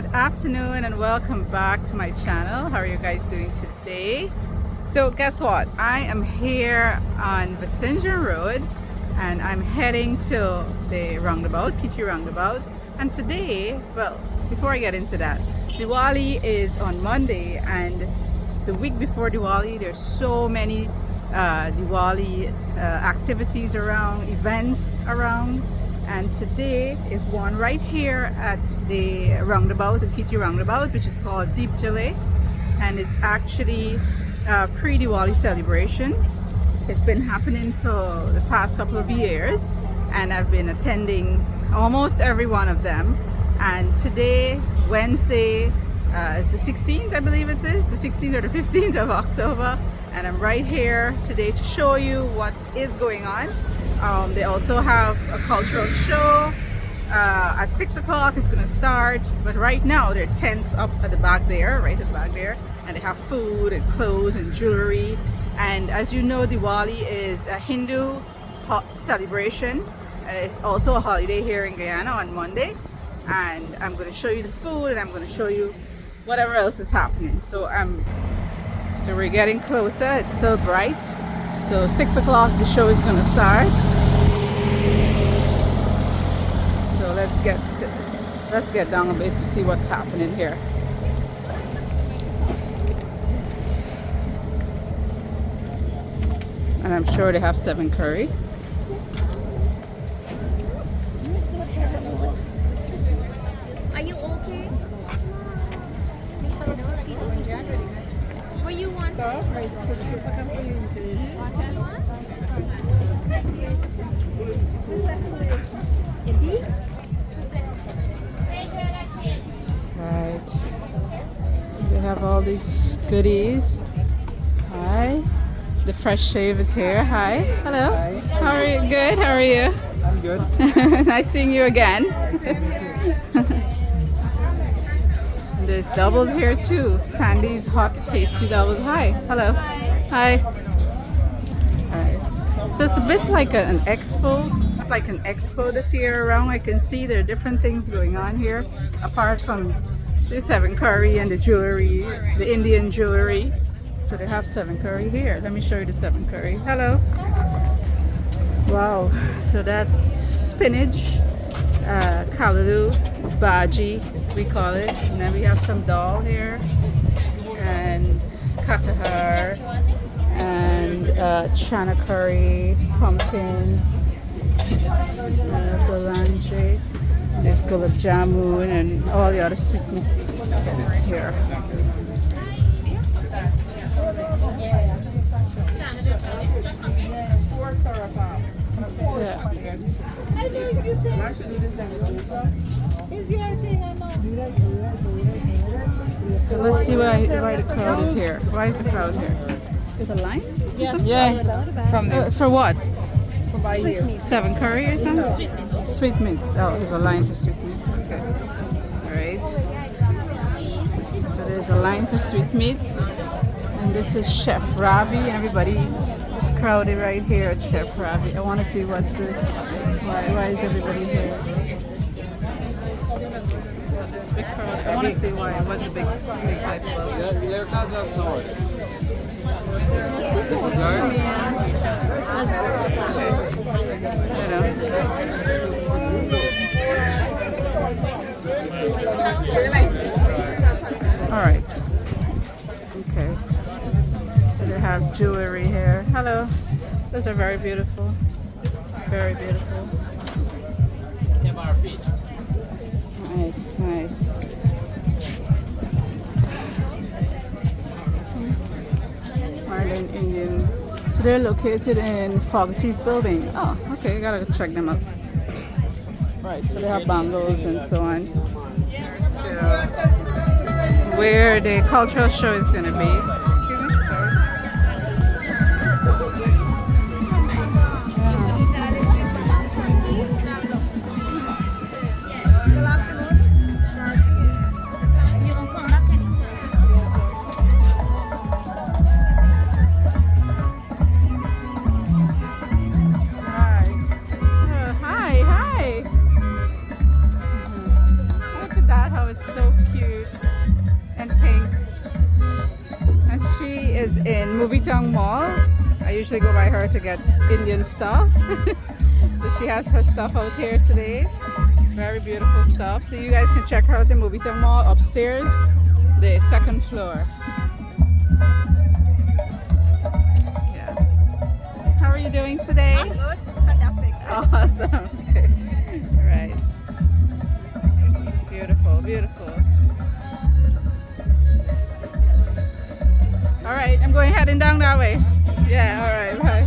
Good afternoon and welcome back to my channel. How are you guys doing today? So guess what? I am here on Passenger Road and I'm heading to the Roundabout, PT Roundabout. And today, well, before I get into that, Diwali is on Monday, and the week before Diwali there's so many Diwali activities around, events around. And today is one right here at the roundabout, the PT Roundabout, which is called Deep Jallay, and it's actually a pre-Diwali celebration. It's been happening for the past couple of years, and I've been attending almost every one of them. And today, Wednesday, is the 16th, I believe it is, the 16th or the 15th of October, and I'm right here today to show you what is going on. They also have a cultural show at 6 o'clock. It's going to start, but right now there are tents up at the back there, right at the back there, and they have food and clothes and jewelry. And as you know, Diwali is a Hindu celebration. It's also a holiday here in Guyana on Monday, and I'm going to show you the food and I'm going to show you whatever else is happening. So we're getting closer. It's still bright. So 6 o'clock the show is going to start. So let's get down a bit to see what's happening here. And I'm sure they have 7 curry. Are you okay? What you want? Right. So they have all these goodies. Hi. The fresh shave is here. Hi. Hello. Hi. How are you? Good. How are you? I'm good. Nice seeing you again. There's doubles here too. Sandy's hot tasty doubles. Hi. Hello. Hi. Hi. So it's a bit like an expo. Like an expo this year around. I can see there are different things going on here apart from the 7 curry and the jewelry, the Indian jewelry. So they have 7 curry here. Let me show you the 7 curry. Hello. Wow. So that's spinach, kalaloo, bhaji, we call it. And then we have some dal here, and katahar, and chana curry, pumpkin, galanji. There's gulab jamun and all the other sweetness here. Yeah. So let's see why the crowd is here. Why is the crowd here? There's a line? Yeah. From for what? For buy here. 7 curry or something? Sweet meats. Oh, there's a line for sweet meats. Okay. All right. So there's a line for sweet meats, and this is Chef Ravi. Everybody is crowded right here at Chef Ravi. I want to see what's the why is everybody here? So this big crowd. I want to see what's the big hype about. You know. All right. Okay. So they have jewelry here. Hello. Those are very beautiful. Very beautiful. Nice, nice. Marlin Indian. So they're located in Fogarty's building. Oh, okay. Gotta check them out. Right. So they have bangles and so on. So where the cultural show is going to be. Excuse me, sorry. Hi. Hi. Look at that. Oh, it's so cute and pink. And she is in Movie Town Mall. I usually go by her to get Indian stuff. So she has her stuff out here today. Very beautiful stuff. So you guys can check her out in Movie Town Mall upstairs, the second floor. Yeah. How are you doing today? I'm good. Fantastic. Awesome. Okay. All right. Beautiful, beautiful. All right, I'm going heading down that way. Yeah, all right, bye.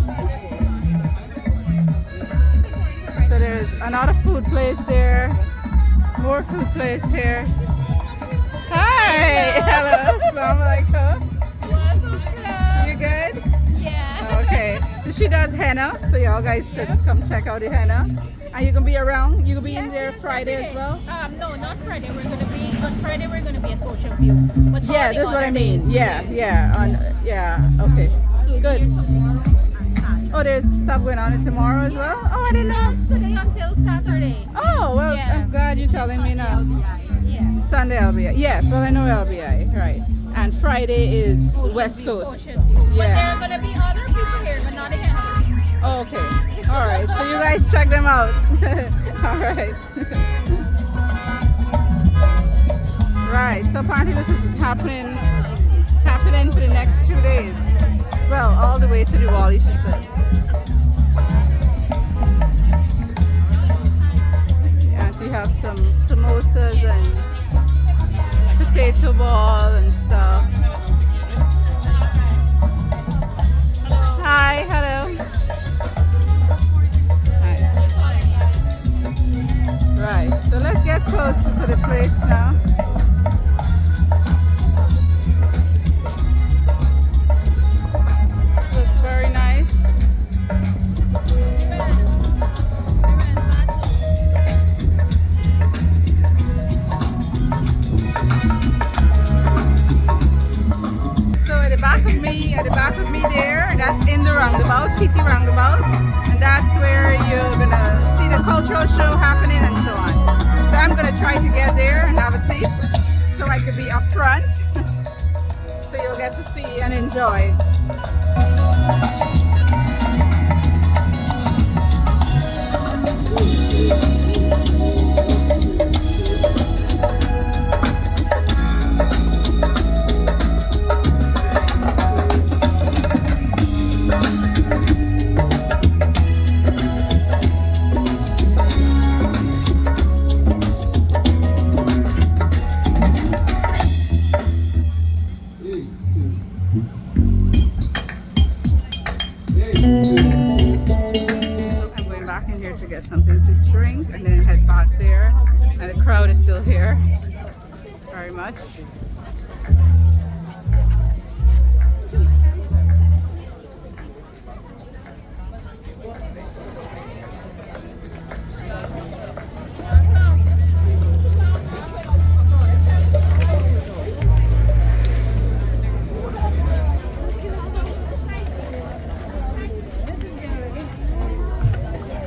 So there's another food place there. More food place here. Hi. Hello. Assalamu alaikum. You good? Yeah. Okay. So she does henna, so y'all guys can come check out the henna. And you can be around. You can be in there Friday as well. No, not Friday. We're gonna be on Friday. We're gonna be at Ocean View. But all Yeah, the that's what other I mean. days, Yeah, yeah. Okay. Good. Oh, there's stuff going on tomorrow as well. Oh, I didn't know. It's today until Saturday. Oh, well, Yeah. I'm glad you're telling me now. Yeah. Sunday LBI. Yes, well, I know LBI. Right. And Friday is West Coast. Ocean View. But there Yeah. are gonna be other people here, but not again. Oh, okay. All right. So you guys check them out. All right. Right. So apparently this is happening for the next 2 days. Well, all the way to Diwali, she says. Yeah, so you have some samosas and potato ball and stuff. Hi, hello. Nice. Right, so let's get closer to the place now. Looks very nice. So at the back of me there, that's in the roundabout, Kitty Roundabout, and that's where you're gonna see the cultural show happening and so on. So I'm gonna try to get there and have a seat so I could be up front. So you'll get to see and enjoy. I'm going back in here to get something to drink and then head back there. And the crowd is still here. Very much.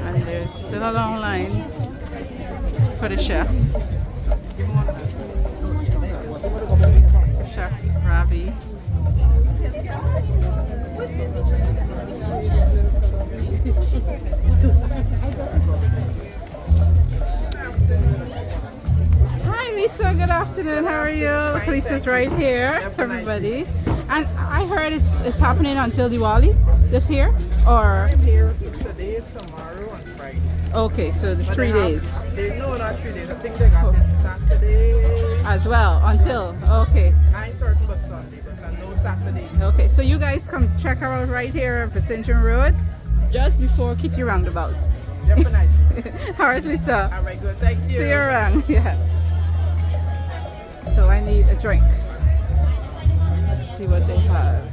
And there's still a long line for the chef. Chef Ravi. Hi Lisa, good afternoon. How are you? The police is right here, everybody. And I heard it's happening until Diwali this year, or I'm here today, tomorrow, and Friday. okay, so the But 3 they have- days No, not 3 days. I think they got it Saturday. as well until okay. I ain't certain but Sunday, but I know Saturday. Okay, so you guys come check her out right here at Vicention Road, just before Kitty Roundabout. Definitely. Alright, Lisa. All right, good. Thank you. See you around. Yeah. So I need a drink. Let's see what they have.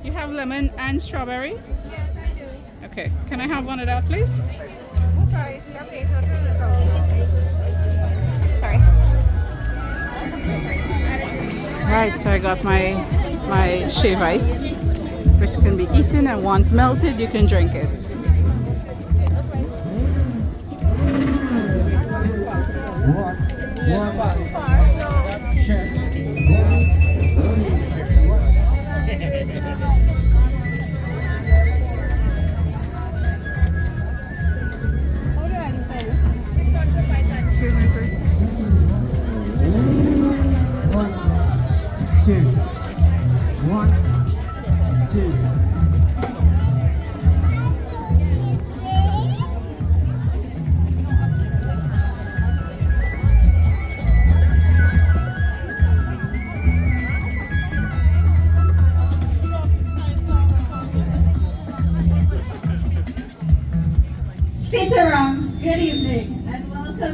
You have lemon and strawberry? Yes, I do. Okay. Can I have one of that, please? Sorry, so you have to Sorry. Right, so I got my shave ice, which can be eaten, and once melted, you can drink it.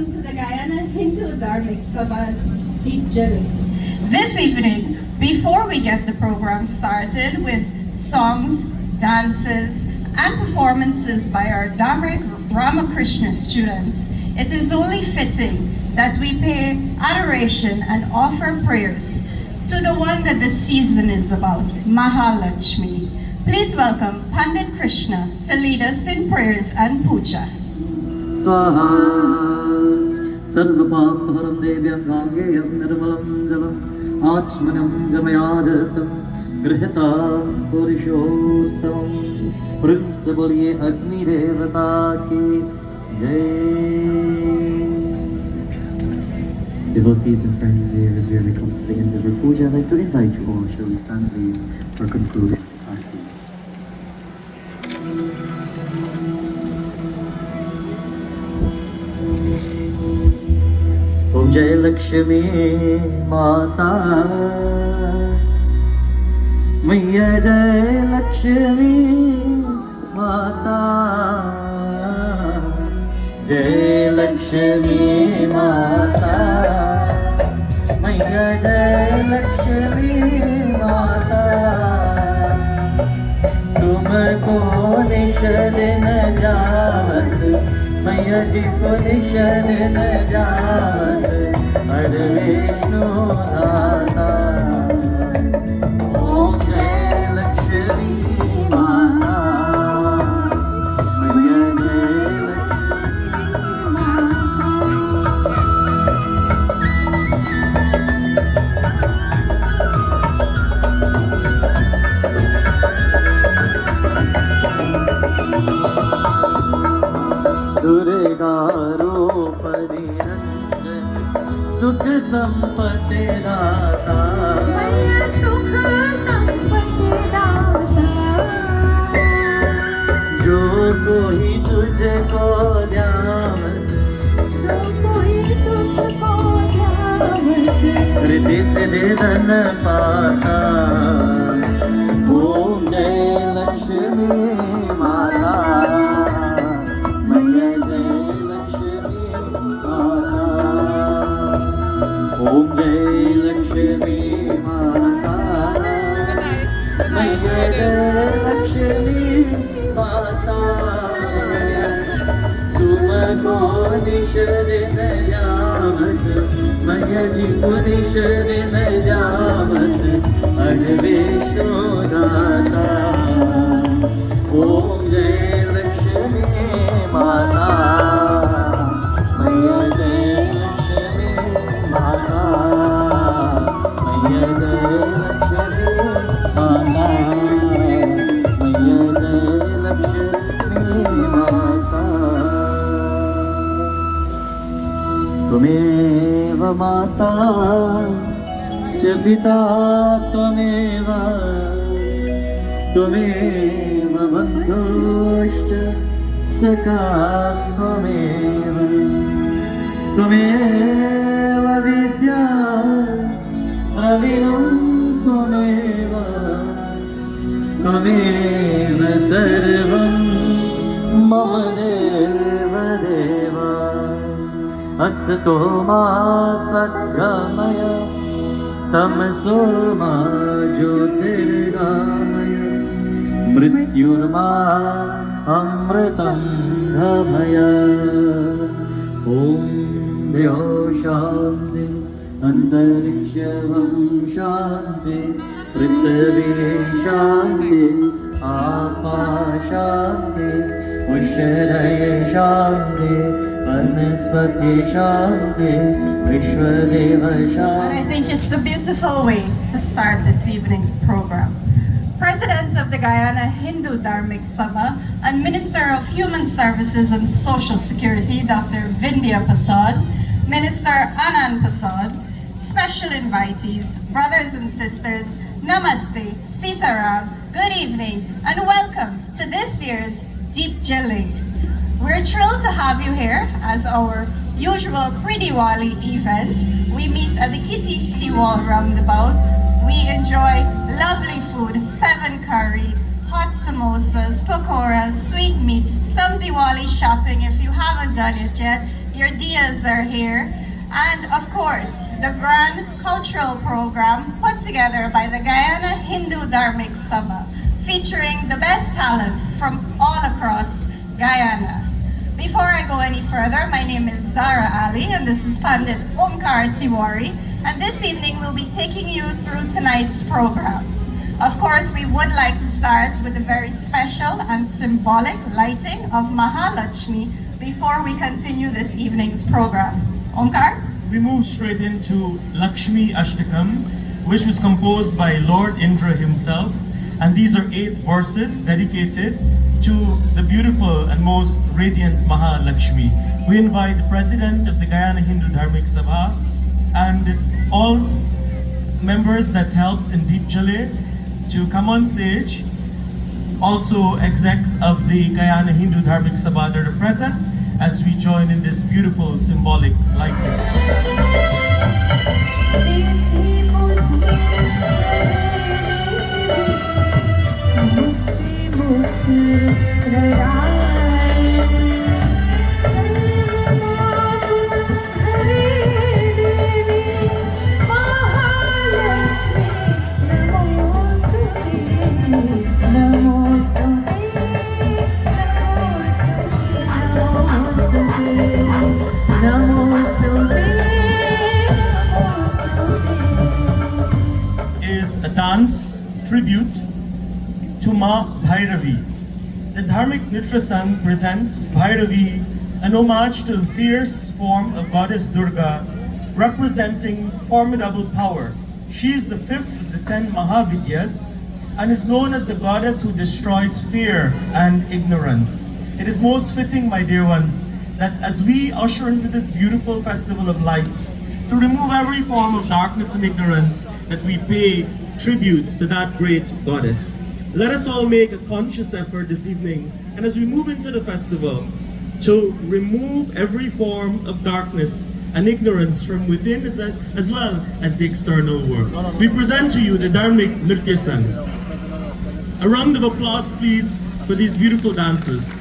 welcome to the Guyana Hindu Dharmic Sabha's Deep Jallay. This evening, before we get the program started with songs, dances, and performances by our Dharmic Ramakrishna students, it is only fitting that we pay adoration and offer prayers to the one that the season is about, Mahalakshmi. Please welcome Pandit Krishna to lead us in prayers and puja. स्वाहा सर्वपापहरं देव्यं गाङ्गेयं निर्मलं जलम् आचमनं जमयादतं गृहतां पुरुषोत्तमं पुरुष बोलिए अग्निदेवता की जय. Devotees and friends here, as we come to the end of our puja, I'd like to invite you all, shall we stand please for concluding aarti. Om Jai Lakshmi Mata Maiya Jai Lakshmi Mata Jai Lakshmi Mata Maiya Jai Lakshmi Mata Tumko nish din javat मैया जी को Neesham न जावत हर विष्णु दाता. ओम जय लक्ष्मी माता मैया जय दुर्गा रूप निरंजन सुख संपत्ति दाता मैया सुख संपत्ति दाता. जो कोई तुझको ध्यावत जो कोई तुझको ध्यावत हृदय से धन पाता. ओम जय लक्ष्मी माता Om Jai Lakshmi Mata Maiya Jai Lakshmi Mata Tumko nish din javat Maiya ji ko nish din javat Ad Vishnu Data. Om Jai Lakshmi Mata Maiya Jai Mata Maiya Jai Lakshmi Mata Maiya Jai Lakshmi Mata. Tvameva Mata च पिता त्वमेव त्वमेव बन्धुश्च सखा त्वमेव त्वमेव विद्या द्रविणं त्वमेव त्वमेव सर्वं मम देव देव. असतो मा सद्गमय तमसो मा ज्योतिर्गमय मृत्युर्मा अमृतं गमय. ॐ द्यो शान्ति अन्तरिक्षं शान्ति पृथिवी शान्ति आपा शान्ति उषरय शान्ति वनस्पति शान्ति विश्वदेव शान्ति. And I think it's a beautiful way to start this evening's program. President of the Guyana Hindu Dharmic Sabha and Minister of Human Services and Social Security, Dr. Vindhya Prasad, Minister Anand Prasad, special invitees, brothers and sisters, Namaste, Sitaram, good evening, and welcome to this year's Deep Jallay. We're thrilled to have you here as our usual pre-Diwali event. We meet at the Kitty Seawall Roundabout. We enjoy lovely food, 7 curry, hot samosas, pakoras, sweetmeats, some Diwali shopping if you haven't done it yet. Your diyas are here. And of course, the grand cultural program put together by the Guyana Hindu Dharmic Sabha, featuring the best talent from all across Guyana. Before I go any further, my name is Zara Ali and this is Pandit Omkar Tiwari, and this evening we'll be taking you through tonight's program. Of course, we would like to start with a very special and symbolic lighting of Mahalakshmi before we continue this evening's program. Omkar? We move straight into Lakshmi Ashtakam, which was composed by Lord Indra himself, and these are 8 verses dedicated to the beautiful and most radiant Mahalakshmi. We invite the President of the Guyana Hindu Dharmic Sabha and all members that helped in Deep Jallay to come on stage. Also execs of the Guyana Hindu Dharmic Sabha that are present as we join in this beautiful symbolic lighting. Is a dance tribute to Ma Bhairavi. The Dharmic Nitra Sangh presents Bhairavi, an homage to the fierce form of Goddess Durga, representing formidable power. She is the 5th of the 10 Mahavidyas and is known as the goddess who destroys fear and ignorance. It is most fitting, my dear ones, that as we usher into this beautiful festival of lights, to remove every form of darkness and ignorance, that we pay tribute to that great goddess. Let us all make a conscious effort this evening, and as we move into the festival, to remove every form of darkness and ignorance from within as well as the external world. We present to you the Dharmic Nritya Sangh. A round of applause, please, for these beautiful dancers.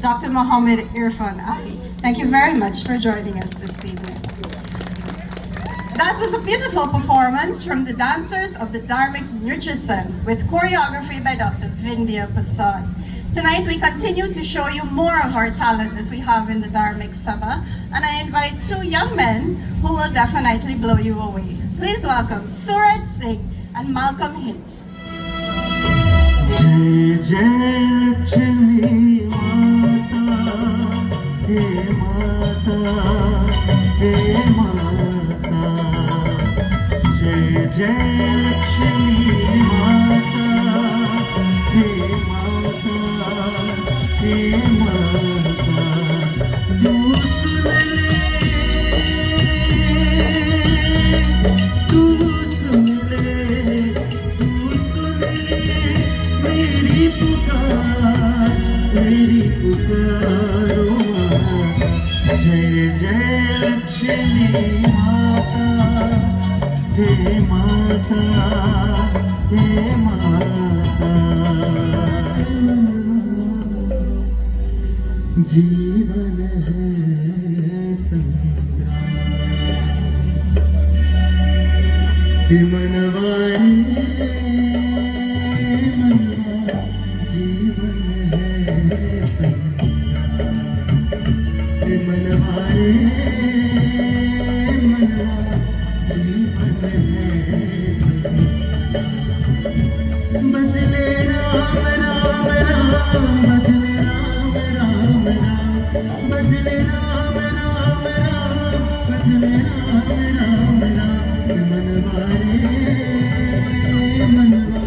Dr. Mohammed Irfan Ali. Thank you very much for joining us this evening. That was a beautiful performance from the dancers of the Dharmic Nritya Sangh with choreography by Dr. Vindhya Prasad. Tonight we continue to show you more of our talent that we have in the Dharmic Sabha, and I invite two young men who will definitely blow you away. Please welcome Suraj Singh and Malcolm Hintz. जय जय लक्ष्मी माता हे माता हे माता जय जय लक्ष्मी माता हे माता हे माता तू सुन ले तू सुन ले तू सुन ले मेरी पुकारो जय जय लक्ष्मी माता हे माता हे माता जीवन है संग्राम हे मनवारी मनवा जीवन है संग्राम हे मनवारी मनवा जीवन है संग्राम बजले राम राम राम बजले राम राम राम बजले राम राम राम बजले राम राम राम मनवारे मनवा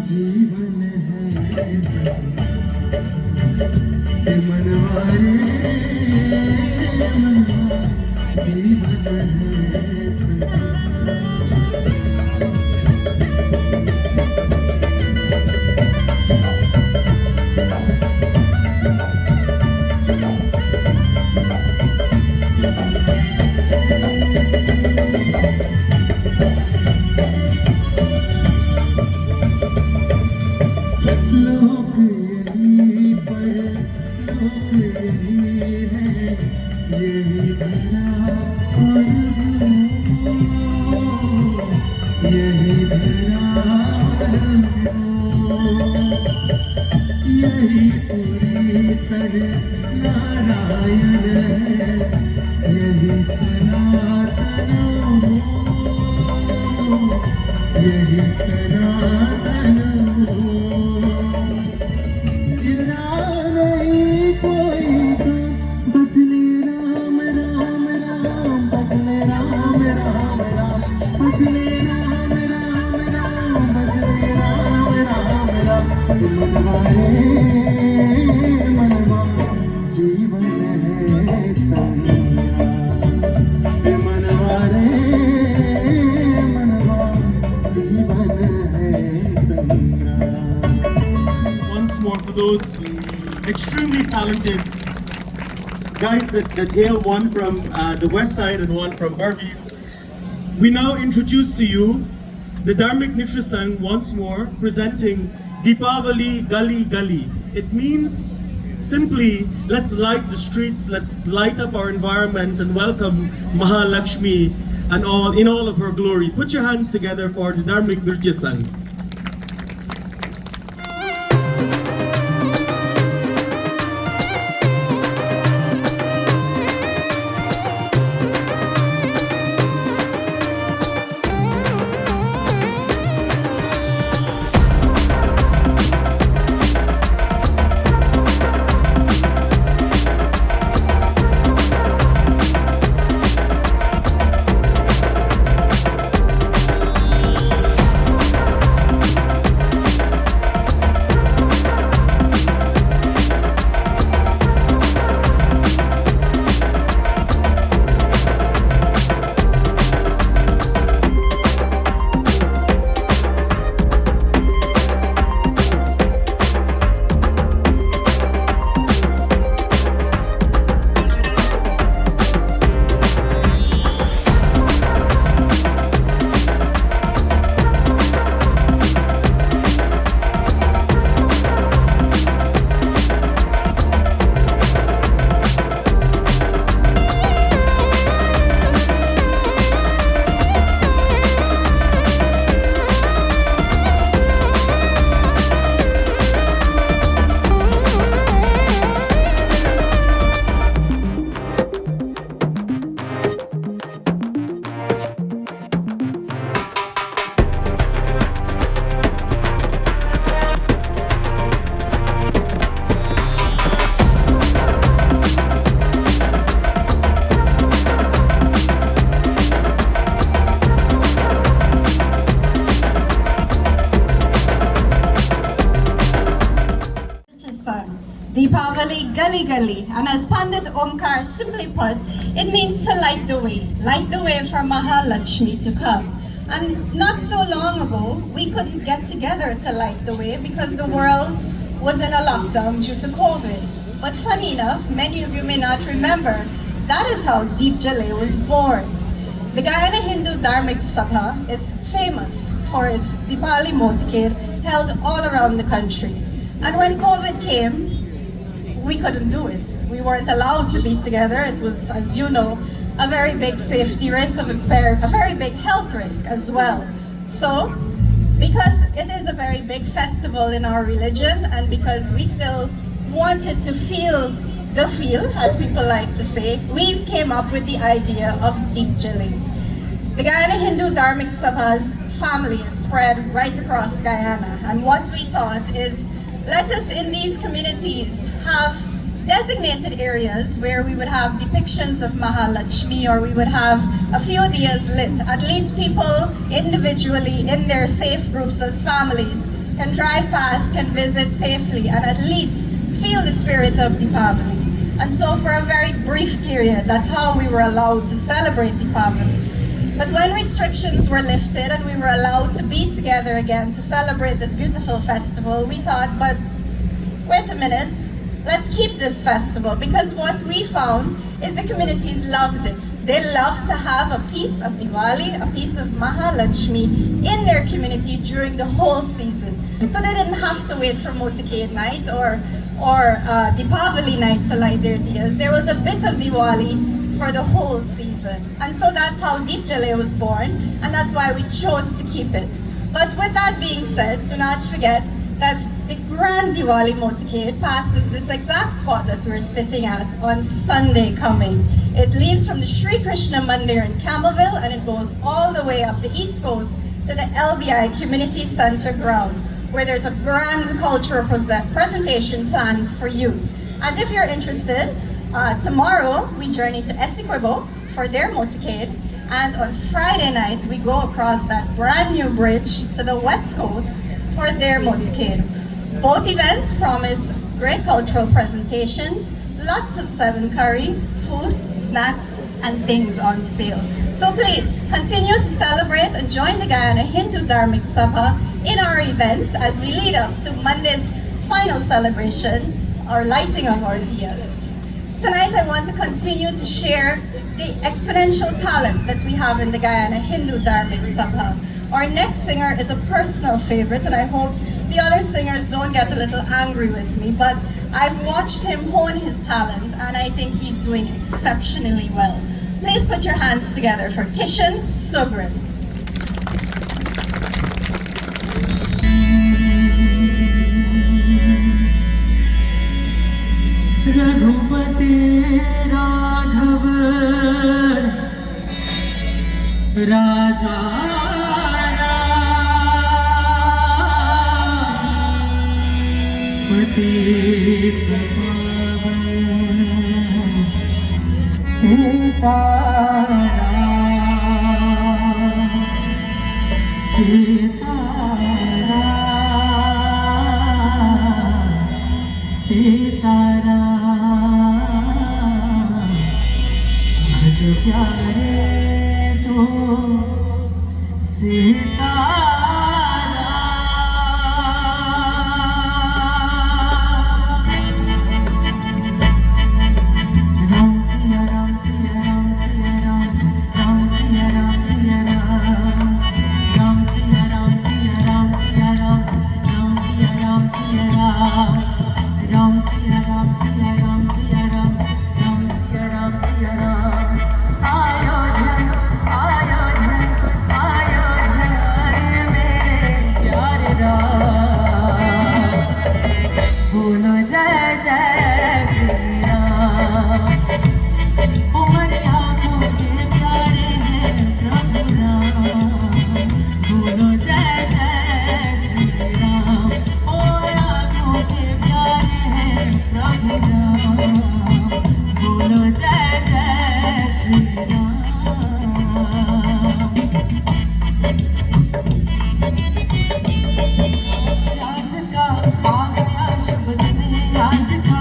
जीवन है संग्राम मनवारे मनवा जीवन है संग्राम लोक यही पर लोक यही है यही धरा और वो यही धरा यही पूरी तरह नारायण है यही सनातन यही सनातन नहीं कोई बजले राम राम राम बजले राम राम राम बजले राम राम राम बजले राम राम राम मनवारे मनवा जीवन है संग्राम मनवारे मनवा जीवन है संग्राम. Once more for those extremely talented guys that JALE, one from the west side and one from Barbies. We now introduce to you the Dharmic Nritya Sangh once more, presenting Deepavali Gali Gali. It means simply, let's light the streets, let's light up our environment and welcome Mahalakshmi and all in all of her glory. Put your hands together for the Dharmic Nritya Sangh. Deepavali Gali Gali, and as Pandit Omkar simply put, it means to light the way for Mahalakshmi to come. And not so long ago, we couldn't get together to light the way because the world was in a lockdown due to COVID. But funny enough, many of you may not remember, that is how Deep Jallay was born. The Guyana Hindu Dharmic Sabha is famous for its Diwali motorcade held all around the country. And when COVID came, we couldn't do it. We weren't allowed to be together. It was, as you know, a very big safety risk, a very big health risk as well. So, because it is a very big festival in our religion, and because we still wanted to feel the feel, as people like to say, we came up with the idea of Deep Jallay. The Guyana Hindu Dharmic Sabha's family is spread right across Guyana, and what we thought is, let us in these communities have designated areas where we would have depictions of Mahalakshmi, or we would have a few diyas lit. At least people individually in their safe groups as families can drive past, can visit safely, and at least feel the spirit of Deepavali. And so for a very brief period, that's how we were allowed to celebrate Deepavali. But when restrictions were lifted and we were allowed to be together again to celebrate this beautiful festival, we thought, but wait a minute, let's keep this festival, because what we found is the communities loved it. They loved to have a piece of Diwali, a piece of Mahalakshmi in their community during the whole season. So they didn't have to wait for motorcade night or Deepavali night to light their diyas. There was a bit of Diwali for the whole season. And so that's how Deep Jallay was born, and that's why we chose to keep it. But with that being said, do not forget that the Grand Diwali motorcade passes this exact spot that we're sitting at on Sunday coming. It leaves from the Sri Krishna Mandir in Campbellville, and it goes all the way up the East Coast to the LBI Community Center ground, where there's a grand cultural presentation planned for you. And if you're interested, tomorrow we journey to Essequibo for their motorcade, and on Friday night we go across that brand new bridge to the West Coast for their motorcade. Both events promise great cultural presentations, lots of 7 curry, food, snacks, and things on sale. So please continue to celebrate and join the Guyana Hindu Dharmic Sabha in our events as we lead up to Monday's final celebration, our lighting of our diyas. Tonight I want to continue to share the exponential talent that we have in the Guyana Hindu Dharmic Sabha. Our next singer is a personal favorite, and I hope the other singers don't get a little angry with me, but I've watched him hone his talent, and I think he's doing exceptionally well. Please put your hands together for Kishan Sugrin. Raghupati Raghav राजा पतित पावन सीताराम सीताराम सीताराम भज प्यारे तो सीताराम राम सिया राम सिया राम सिया राम राम सिया राम सिया राम राम सिया राम सिया राम सिया राम राम सिया राम सिया राम राम सिया राम सिया राम सिया राम राम सिया राम सिया राम आयोधन आयोधन आयोधन मेरे प्यारे राम बोलो जय जय श्री राम ओ मेरी आँखों के प्यारे हैं प्रभु राम बोलो जय जय श्री राम ओ आँखों के प्यारे हैं प्रभु राम बोलो जय जय श्री राम आज का आ गया शुभ दिन आज का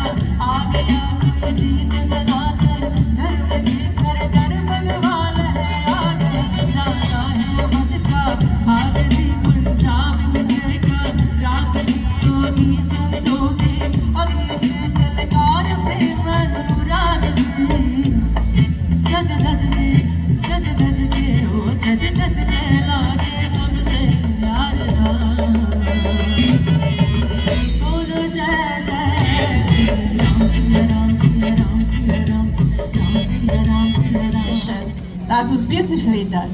That was beautifully done.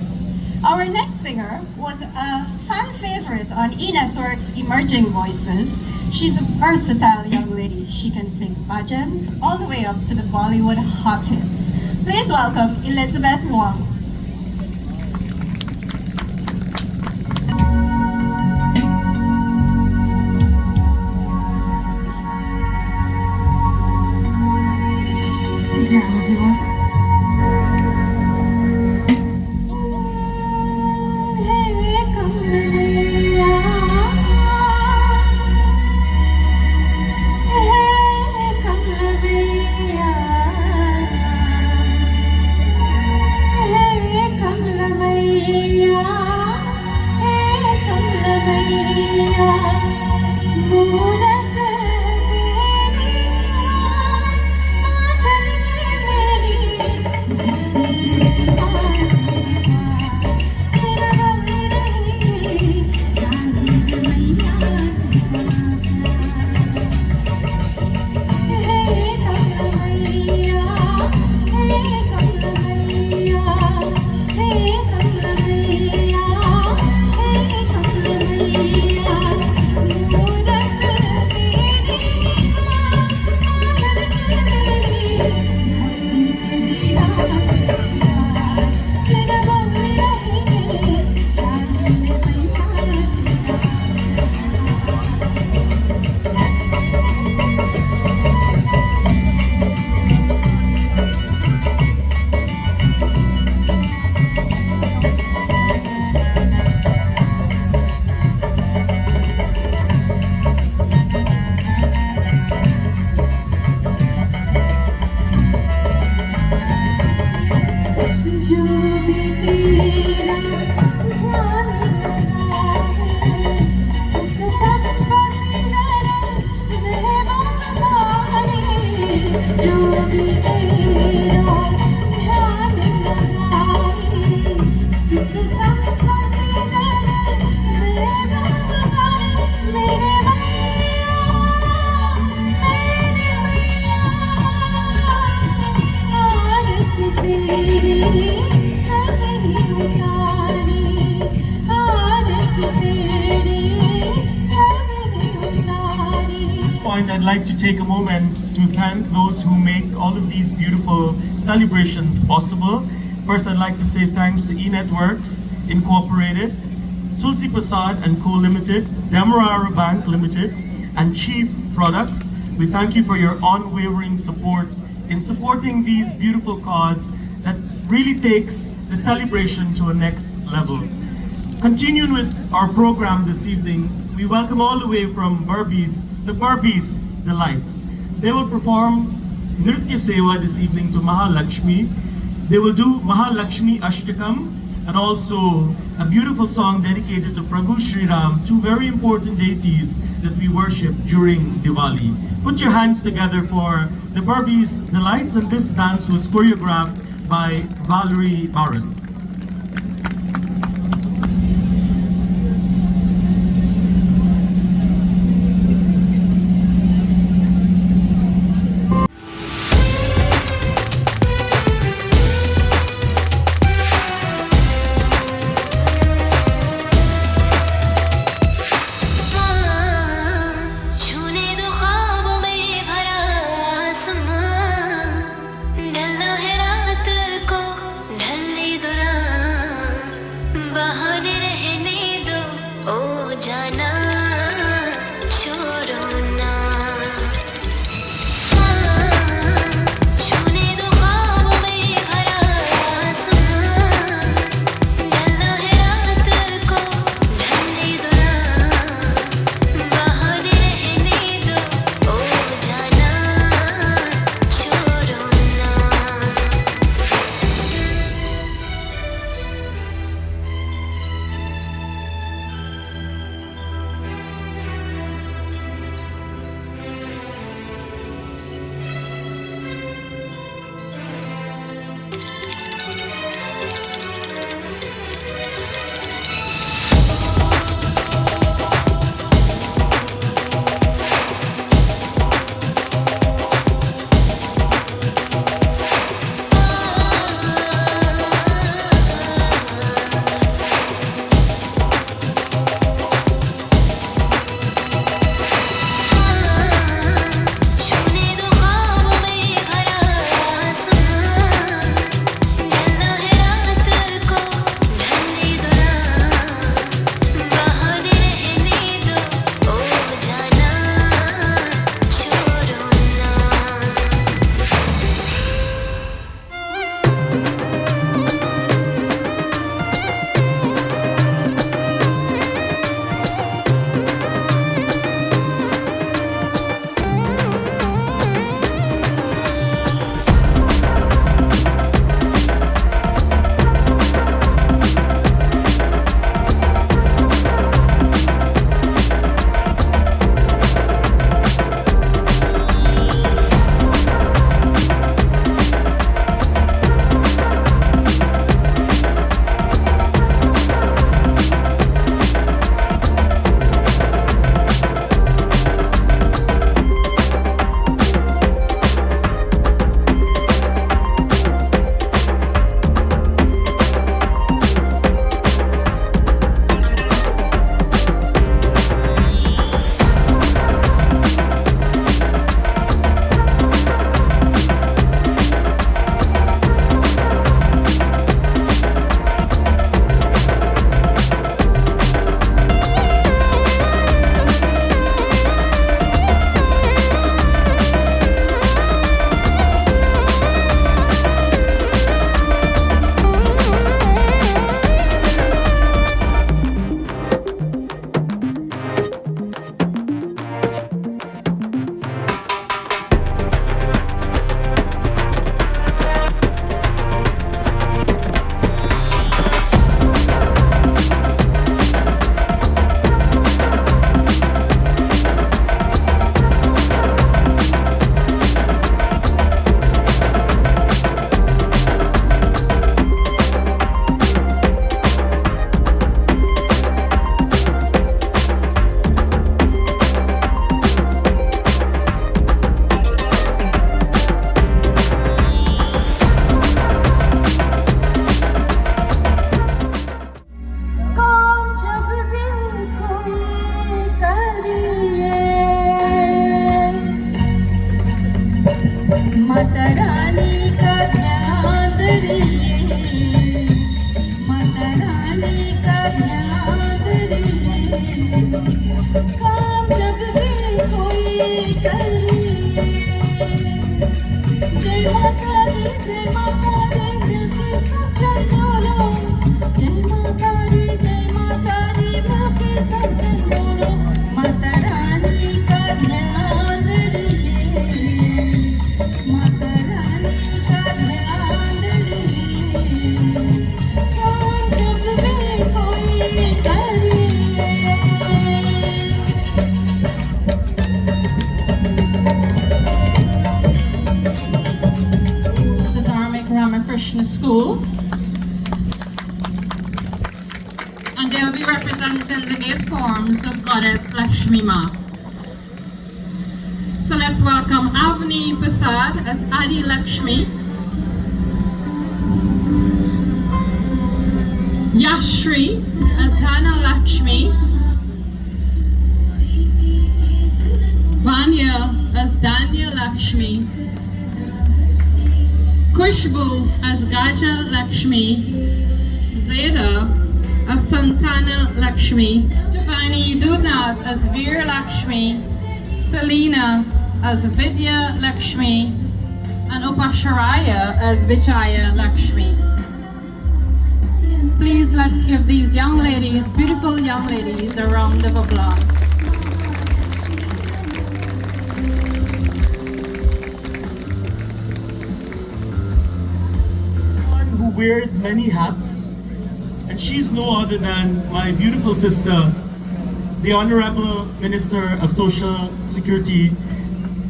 Our next singer was a fan favorite on E-Network's Emerging Voices. She's a versatile young lady. She can sing bhajans all the way up to the Bollywood hot hits. Please welcome Elizabeth Wong. Sit down, everyone. I'd like to take a moment to thank those who make all of these beautiful celebrations possible. First, I'd like to say thanks to E-Networks Incorporated, Tulsi Prasad & Co. Limited, Demerara Bank Limited, and Chief Products. We thank you for your unwavering support in supporting these beautiful cause that really takes the celebration to a next level. Continuing with our program this evening, we welcome all the way from Burbies, the Burbies Delights. They will perform Nritya Seva this evening to Mahalakshmi. They will do Mahalakshmi Ashtakam and also a beautiful song dedicated to Prabhu Sri Ram, two very important deities that we worship during Diwali. Put your hands together for the Burbies Delights, and this dance was choreographed by Valerie Baron. ढलना है रात को ढलने दो School. And they'll be representing the 8 forms of Goddess Lakshmi Ma. So let's welcome Avni Prasad as Adi Lakshmi, Yashri as Dana Lakshmi, Vanya as Danya Lakshmi, Kushbu as Gaja Lakshmi, Zeta as Santana Lakshmi, Giovanni Dudnath as Veer Lakshmi, Selena as Vidya Lakshmi, and Upasharaya as Vijaya Lakshmi. Please let's give these young ladies, beautiful young ladies, a round of applause. One who wears many hats, and she's no other than my beautiful sister, the Honorable Minister of Social Security,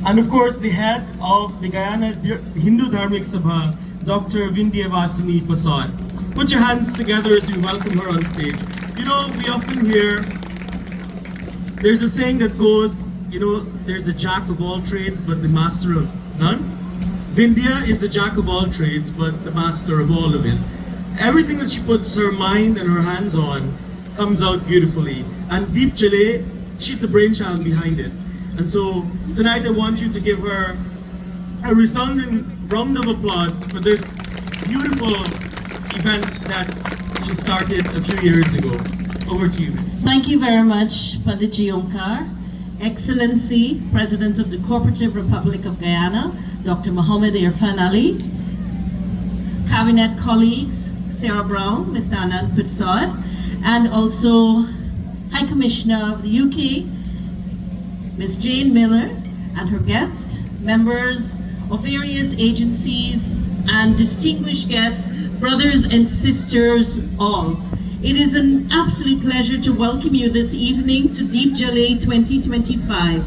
and of course the head of the Guyana Hindu Dharmic Sabha, Dr. Vindhyavasini Prasad. Put your hands together as we welcome her on stage. You know, we often hear, there's a saying that goes, you know, there's a jack of all trades, but the master of none. Vindhya is the jack of all trades, but the master of all of it. Everything that she puts her mind and her hands on comes out beautifully. And Deep JALE, she's the brainchild behind it. And so tonight I want you to give her a resounding round of applause for this beautiful event that she started a few years ago. Over to you. Thank you very much, Pandit Onkar. Excellency, President of the Cooperative Republic of Guyana, Dr. Mohammed Irfan Ali, Cabinet colleagues, Sarah Brown, Ms. Anand Prasad, and also High Commissioner of the UK, Ms. Jane Miller, and her guests, members of various agencies, and distinguished guests, brothers and sisters all. It is an absolute pleasure to welcome you this evening to Deep JALE 2025.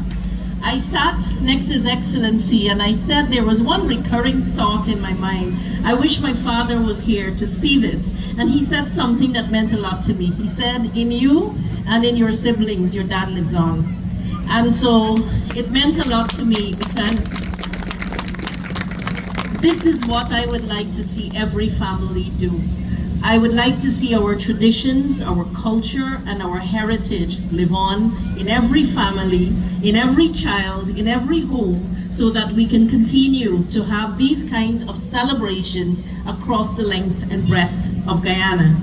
I sat next to His Excellency and I said there was one recurring thought in my mind. I wish my father was here to see this. And he said something that meant a lot to me. He said, in you and in your siblings, your dad lives on. And so it meant a lot to me because this is what I would like to see every family do. I would like to see our traditions, our culture, and our heritage live on in every family, in every child, in every home, so that we can continue to have these kinds of celebrations across the length and breadth of Guyana.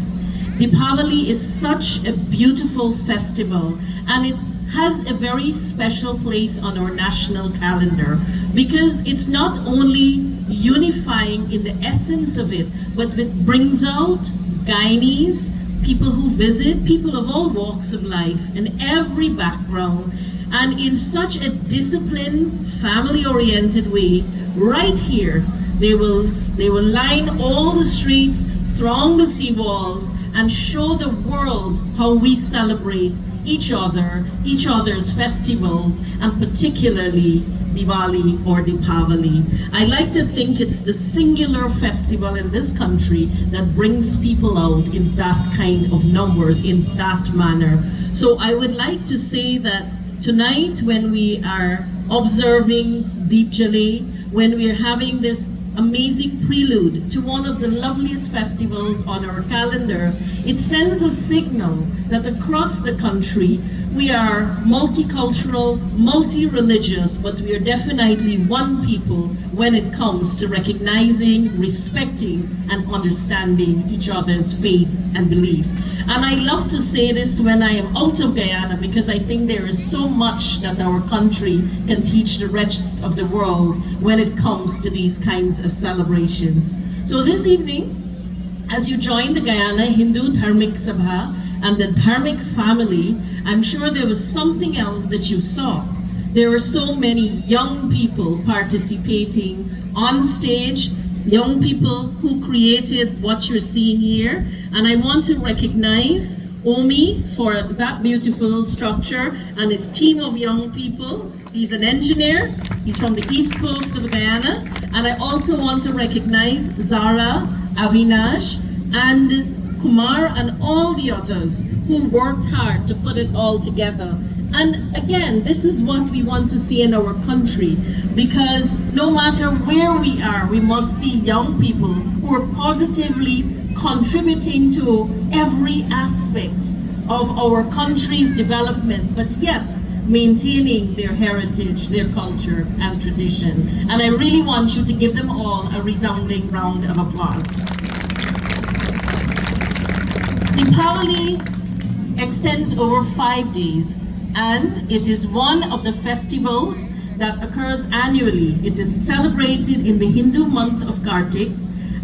Diwali is such a beautiful festival, and it has a very special place on our national calendar because it's not only unifying in the essence of it, but it brings out Guyanese, people who visit, people of all walks of life and every background, and in such a disciplined, family-oriented way. Right here, they will line all the streets, throng the seawalls, and show the world how we celebrate each other's festivals, and particularly Diwali or Deepavali. I like to think it's the singular festival in this country that brings people out in that kind of numbers, in that manner. So I would like to say that tonight, when we are observing Deep JALE, when we are having this amazing prelude to one of the loveliest festivals on our calendar, it sends a signal that across the country we are multicultural, multi-religious, but we are definitely one people when it comes to recognizing, respecting, and understanding each other's faith and belief. And I love to say this when I am out of Guyana, because I think there is so much that our country can teach the rest of the world when it comes to these kinds of celebrations. So this evening, as you join the Guyana Hindu Dharmic Sabha and the Dharmic family, I'm sure there was something else that you saw. There were so many young people participating on stage, young people who created what you're seeing here. And I want to recognize Omi for that beautiful structure and his team of young people. He's an engineer, he's from the east coast of Guyana. And I also want to recognize Zara Avinash, and Kumar, and all the others who worked hard to put it all together. And again, this is what we want to see in our country, because no matter where we are, we must see young people who are positively contributing to every aspect of our country's development, but yet maintaining their heritage, their culture, and tradition. And I really want you to give them all a resounding round of applause. Diwali extends over 5 days, and it is one of the festivals that occurs annually. It is celebrated in the Hindu month of Kartik,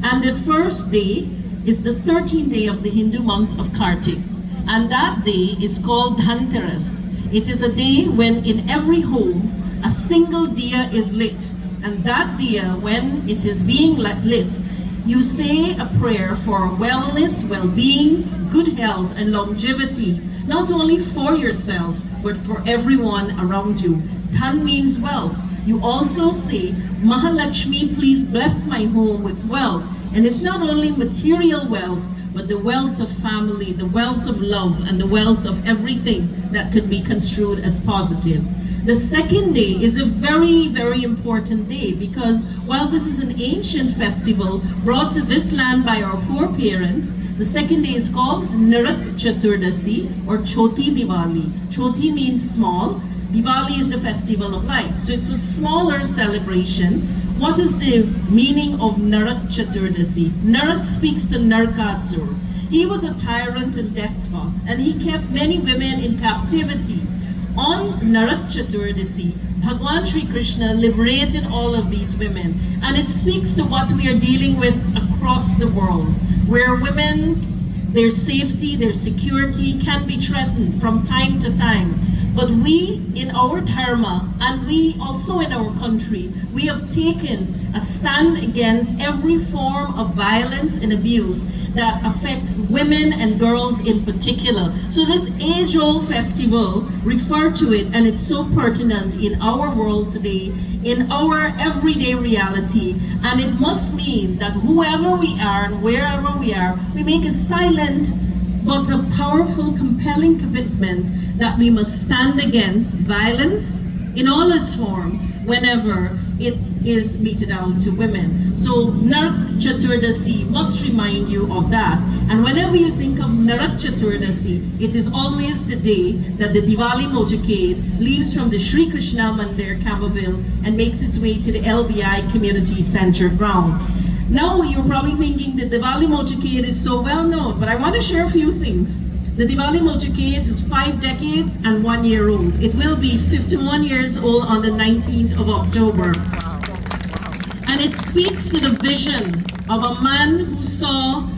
and the first day is the 13th day of the Hindu month of Kartik, and that day is called Dhanteras. It is a day when in every home a single diya is lit, and that diya, when it is being lit, you say a prayer for wellness, well-being, good health, and longevity, not only for yourself, but for everyone around you. Dhan means wealth. You also say, Mahalakshmi, please bless my home with wealth. And it's not only material wealth, but the wealth of family, the wealth of love, and the wealth of everything that could be construed as positive. The second day is a very, very important day, because while this is an ancient festival brought to this land by our foreparents, the second day is called Narak Chaturdasi or Choti Diwali. Choti means small. Diwali is the festival of light. So it's a smaller celebration. What is the meaning of Narak Chaturdasi? Narak speaks to Narkasur. He was a tyrant and despot, and he kept many women in captivity. On Narak Chaturdasi, Bhagwan Sri Krishna liberated all of these women, and it speaks to what we are dealing with across the world, where women, their safety, their security can be threatened from time to time. But we in our dharma, and we also in our country, we have taken a stand against every form of violence and abuse that affects women and girls in particular. So this age-old festival, refer to it, and it's so pertinent in our world today, in our everyday reality, and it must mean that whoever we are and wherever we are, we make a silent but a powerful, compelling commitment that we must stand against violence in all its forms whenever it is meted out to women. So Narak Chaturdasi must remind you of that. And whenever you think of Narak Chaturdasi, it is always the day that the Diwali motorcade leaves from the Sri Krishna Mandir, Camberville, and makes its way to the LBI Community Center ground. Now you're probably thinking the Diwali motorcade is so well known, but I want to share a few things. The Diwali motorcade is 5 decades and 1 year old. It will be 51 years old on the 19th of October. And it speaks to the vision of a man who saw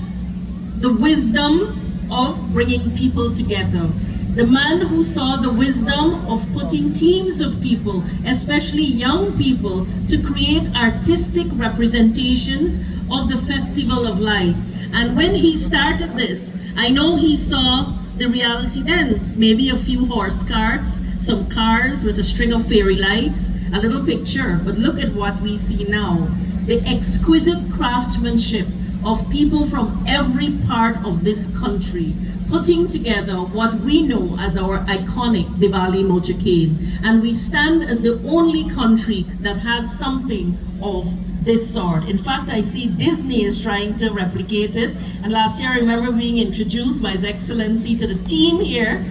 the wisdom of bringing people together. The man who saw the wisdom of putting teams of people, especially young people, to create artistic representations of the Festival of Light. And when he started this, I know he saw the reality then. Maybe a few horse carts, some cars with a string of fairy lights, a little picture. But look at what we see now. The exquisite craftsmanship of people from every part of this country, putting together what we know as our iconic Diwali motorcade. And we stand as the only country that has something of this sort. In fact, I see Disney is trying to replicate it. And last year I remember being introduced by His Excellency to the team here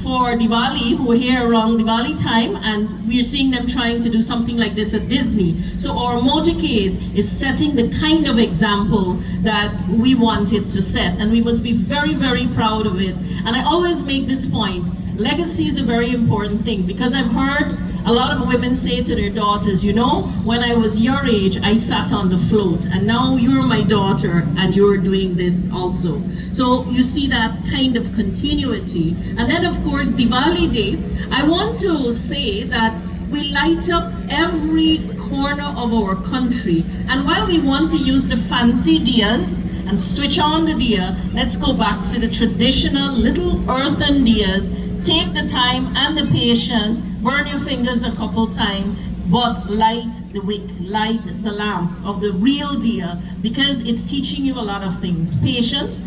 for Diwali, who were here around Diwali time, and we're seeing them trying to do something like this at Disney. So our motorcade is setting the kind of example that we wanted to set, and we must be very, very proud of it. And I always make this point, legacy is a very important thing, because I've heard a lot of women say to their daughters, you know, when I was your age, I sat on the float, and now you're my daughter and you're doing this also. So you see that kind of continuity. And then of course, Diwali Day, I want to say that we light up every corner of our country. And while we want to use the fancy diyas and switch on the diya, let's go back to the traditional little earthen diyas. Take the time and the patience, burn your fingers a couple times, but light the wick, light the lamp of the real deal, because it's teaching you a lot of things. Patience,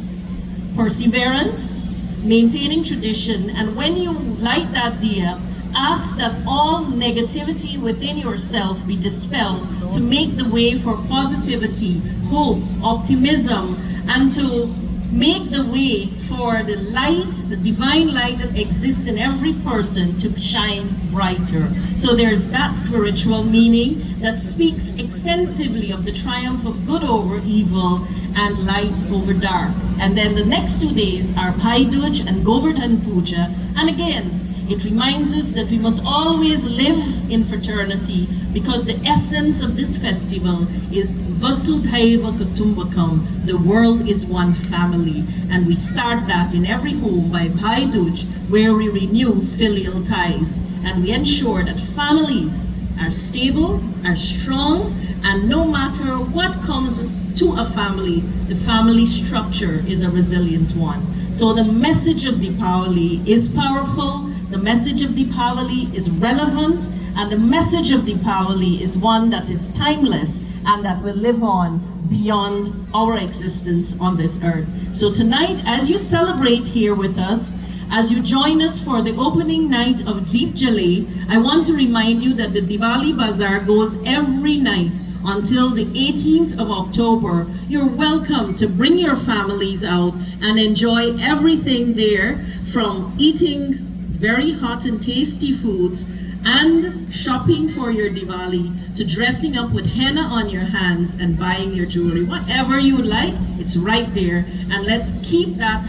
perseverance, maintaining tradition, and when you light that deal, ask that all negativity within yourself be dispelled to make the way for positivity, hope, optimism, and to make the way for the light, the divine light that exists in every person to shine brighter. So there's that spiritual meaning that speaks extensively of the triumph of good over evil and light over dark. And then the next 2 days are Bhai Dooj and Govardhan Puja. And again, it reminds us that we must always live in fraternity, because the essence of this festival is Vasudhaiva Kutumbakam, the world is one family. And we start that in every home by Bhai Dooj, where we renew filial ties. And we ensure that families are stable, are strong, and no matter what comes to a family, the family structure is a resilient one. So the message of Deepavali is powerful. The message of Deepavali is relevant, and the message of Deepavali is one that is timeless and that will live on beyond our existence on this earth. So tonight, as you celebrate here with us, as you join us for the opening night of JALE, I want to remind you that the Diwali Bazaar goes every night until the 18th of October. You're welcome to bring your families out and enjoy everything there, from eating very hot and tasty foods and shopping for your Diwali, to dressing up with henna on your hands and buying your jewelry. Whatever you would like, it's right there. And let's keep that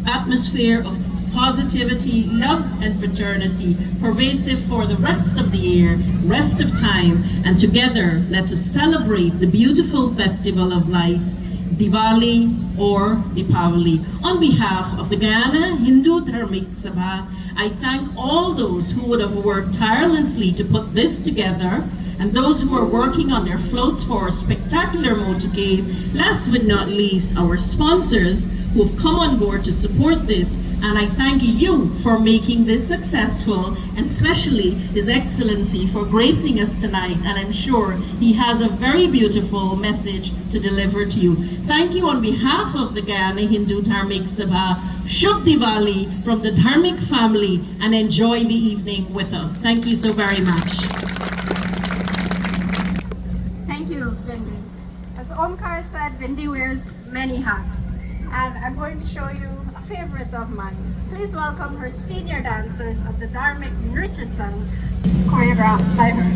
atmosphere of positivity, love, and fraternity pervasive for the rest of the year, rest of time, and together let us celebrate the beautiful festival of lights, Diwali or Deepavali. On behalf of the Guyana Hindu Dharmic Sabha, I thank all those who would have worked tirelessly to put this together, and those who are working on their floats for a spectacular motorcade. Last but not least, our sponsors who have come on board to support this. And I thank you for making this successful, and especially His Excellency for gracing us tonight. And I'm sure he has a very beautiful message to deliver to you. Thank you on behalf of the Guyana Hindu Dharmic Sabha. Shubh Diwali from the Dharmic family, and enjoy the evening with us. Thank you so very much. Thank you, Vindi. As Omkar said, Vindi wears many hats. And I'm going to show you a favorite of mine. Please welcome her senior dancers of the Dharmic Nritya Sangh, choreographed by her.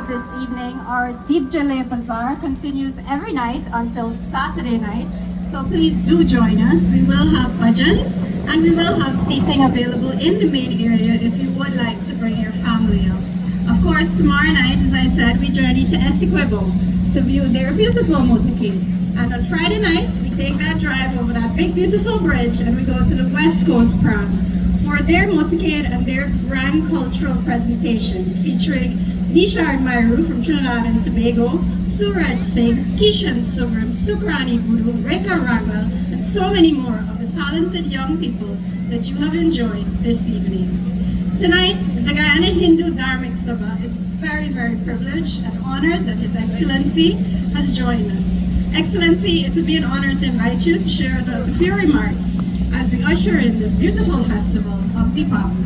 This evening, our JALE Bazaar continues every night until Saturday night. So please do join us. We will have bhajans and we will have seating available in the main area if you would like to bring your family up. Of course, tomorrow night, as I said, we journey to Essequibo to view their beautiful motorcade. And on Friday night, we take that drive over that big beautiful bridge and we go to the West Coast plant for their motorcade and their grand cultural presentation featuring Nisha Mairu from Trinidad and Tobago, Suraj Singh, Kishan Subram, Sukrani Budu, Rekha Rangla, and so many more of the talented young people that you have enjoyed this evening. Tonight, the Guyana Hindu Dharmic Sabha is very, very privileged and honored that His Excellency has joined us. Excellency, it would be an honor to invite you to share with us a few remarks as we usher in this beautiful festival of Diwali.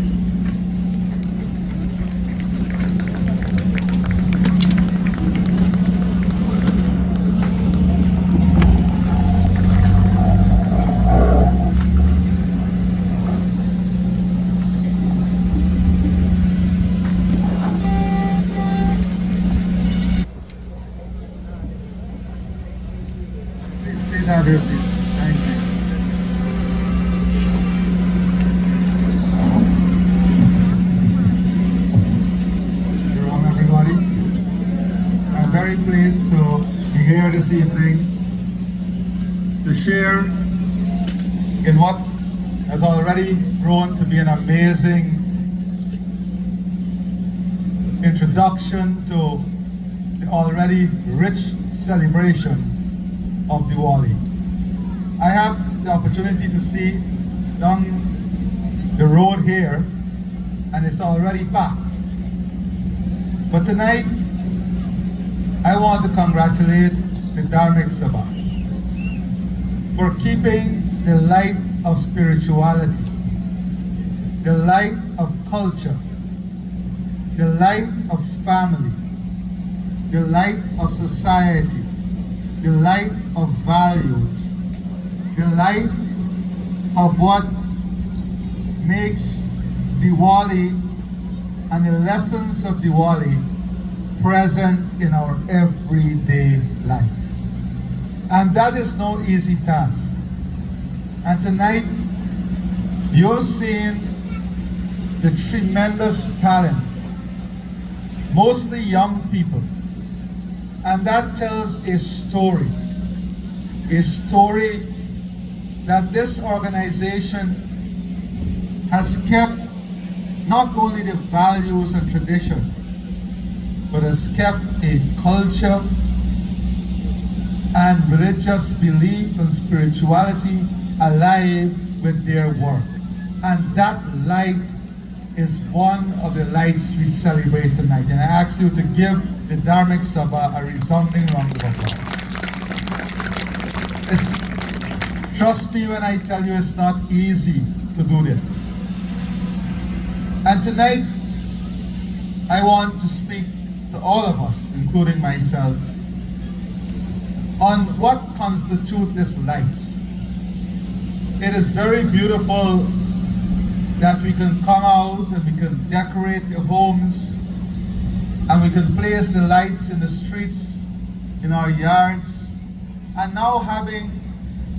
Please have your seats. Thank you. Shalom, everybody. I'm very pleased to be here this evening to share in what has already grown to be an amazing introduction to the already rich celebrations of Diwali. I have the opportunity to see down the road here and it's already packed. But tonight, I want to congratulate the Dharmic Sabha for keeping the light of spirituality, the light of culture, the light of family, the light of society, the light of values, the light of what makes Diwali and the lessons of Diwali present in our everyday life. And that is no easy task. And tonight, you're seeing the tremendous talent, mostly young people. And that tells a story that this organization has kept not only the values and tradition, but has kept a culture and religious belief and spirituality alive with their work. And that light is one of the lights we celebrate tonight. And I ask you to give the Dharmic Sabha a resounding round of applause. Trust me when I tell you it's not easy to do this. And tonight, I want to speak to all of us, including myself, on what constitutes this light. It is very beautiful that we can come out and we can decorate the homes and we can place the lights in the streets, in our yards, and now having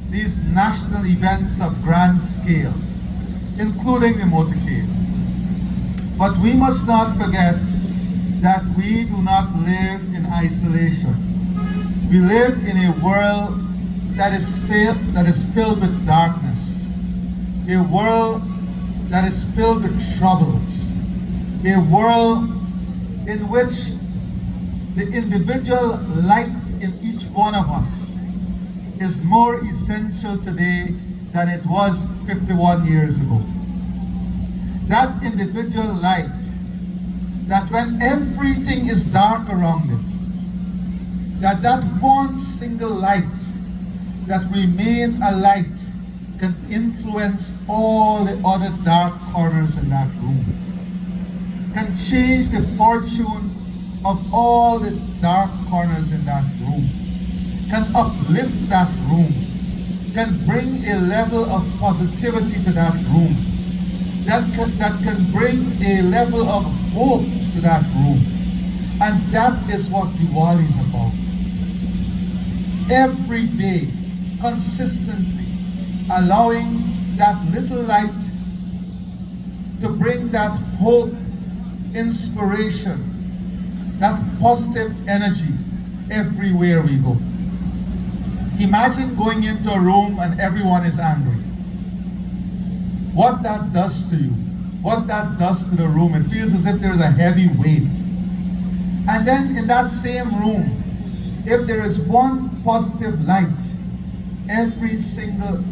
these national events of grand scale, including the motorcade. But we must not forget that we do not live in isolation. We live in a world that is filled with darkness, a world that is filled with troubles, a world in which the individual light in each one of us is more essential today than it was 51 years ago. That individual light, that when everything is dark around it, that one single light that remains a light can influence all the other dark corners in that room, can change the fortunes of all the dark corners in that room, can uplift that room, can bring a level of positivity to that room, that can bring a level of hope to that room. And that is what Diwali is about. Every day, consistently, allowing that little light to bring that hope, inspiration, that positive energy everywhere we go. Imagine going into a room and everyone is angry. What that does to you, what that does to the room, it feels as if there's a heavy weight. And then in that same room, if there is one positive light, every single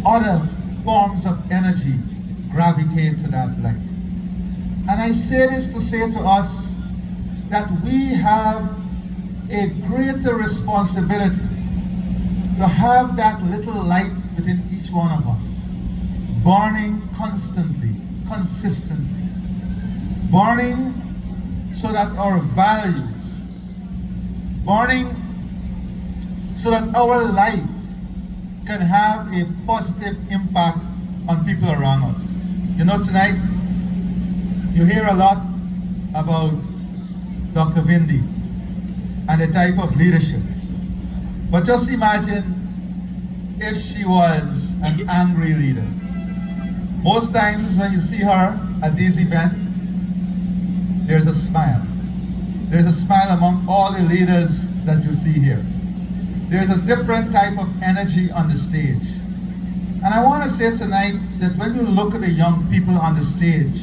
other forms of energy gravitate to that light. And I say this to say to us that we have a greater responsibility to have that little light within each one of us, burning constantly, consistently, burning so that our values, burning so that our life can have a positive impact on people around us. You know, tonight, you hear a lot about Dr. Vindi and the type of leadership. But just imagine if she was an angry leader. Most times when you see her at these events, there's a smile. There's a smile among all the leaders that you see here. There's a different type of energy on the stage. And I want to say tonight that when you look at the young people on the stage,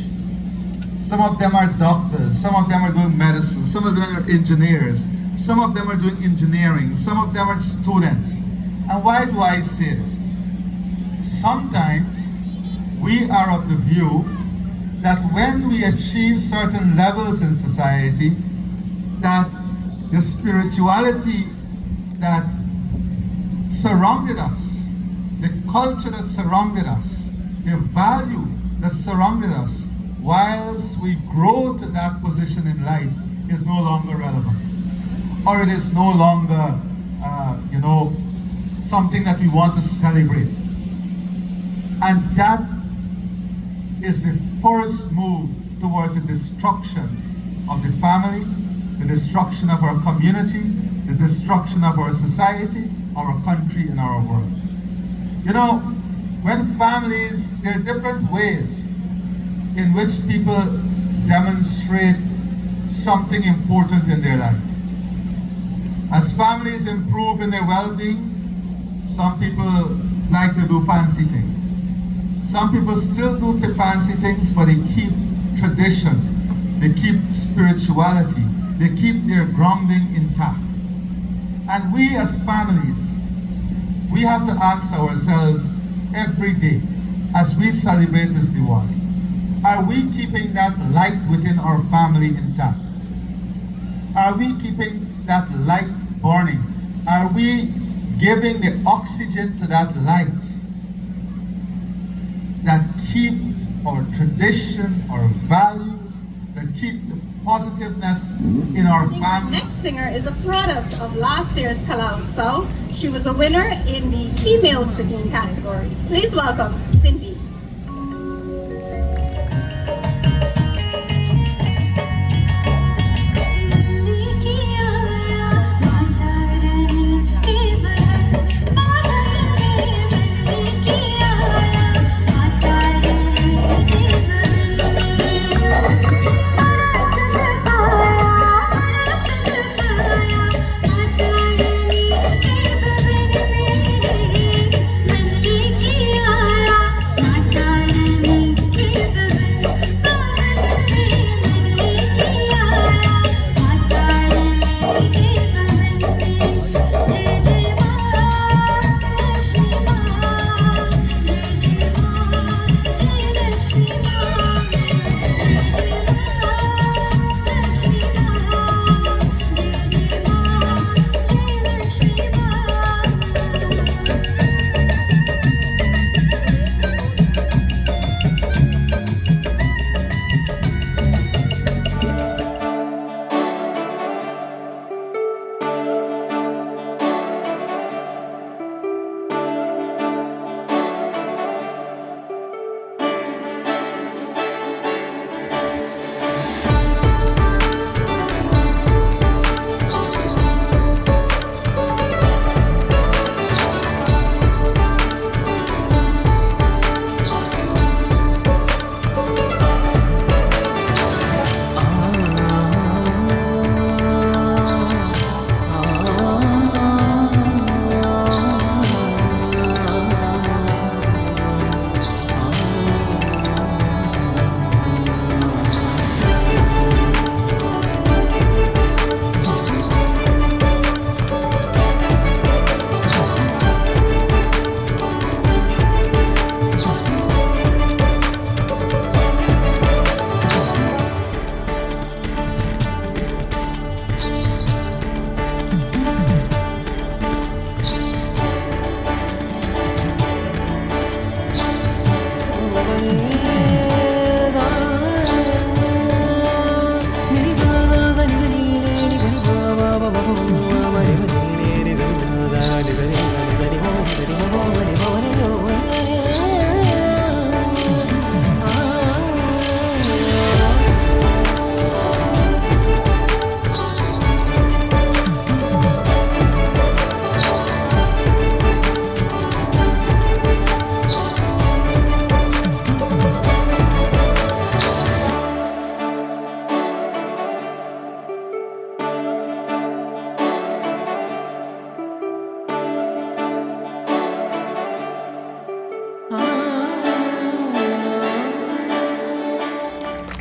some of them are doctors, some of them are doing medicine, some of them are engineers, some of them are doing engineering, some of them are students. And why do I say this? Sometimes we are of the view that when we achieve certain levels in society, that the spirituality that surrounded us, the culture that surrounded us, the value that surrounded us, whilst we grow to that position in life, is no longer relevant. Or it is no longer, something that we want to celebrate. And that is the first move towards the destruction of the family, the destruction of our community, the destruction of our society, our country, and our world. You know, when families, there are different ways in which people demonstrate something important in their life. As families improve in their well-being, some people like to do fancy things. Some people still do the fancy things, but they keep tradition, they keep spirituality, they keep their grounding intact. And we as families, we have to ask ourselves every day as we celebrate this Diwali, are we keeping that light within our family intact? Are we keeping that light burning? Are we giving the oxygen to that light that keep our tradition, our values, that keep the positiveness in our family? Next singer is a product of last year's Kalao. She was a winner in the female singing category. Please welcome Cindy. Thank you.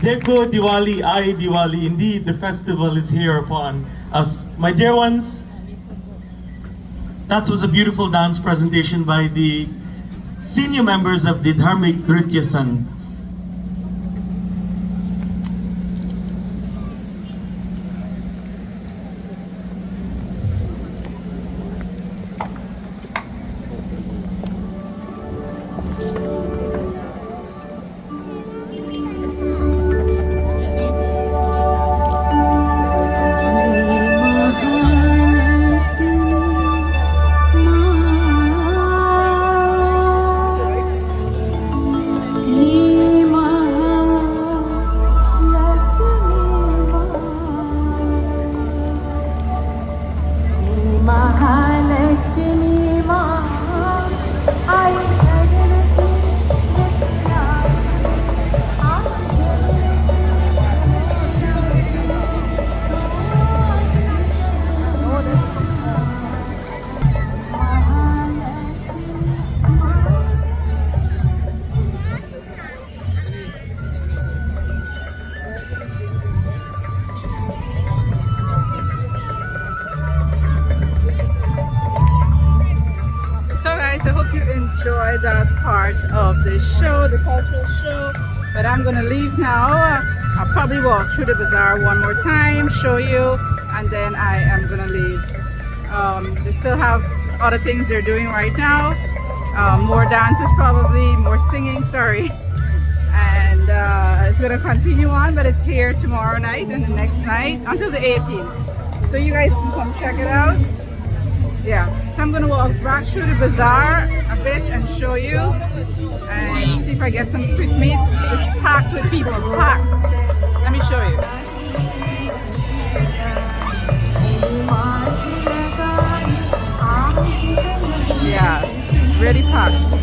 Dekho Diwali, Ai Diwali. Indeed, the festival is here upon us. My dear ones, that was a beautiful dance presentation by the senior members of the Dharmik Nritya Sangh. Enjoy that part of the show, the cultural show, but I'm gonna leave now. I'll probably walk through the bazaar one more time, show you, and then I am gonna leave. They still have other things they're doing right now, more dances probably, more singing, sorry, and it's gonna continue on, but it's here tomorrow night and the next night until the 18th, so you guys can come check it out. Yeah, so I'm gonna walk back through the bazaar a bit and show you and see if I get some sweetmeats. It's packed with people, packed. Let me show you. Yeah, it's really packed.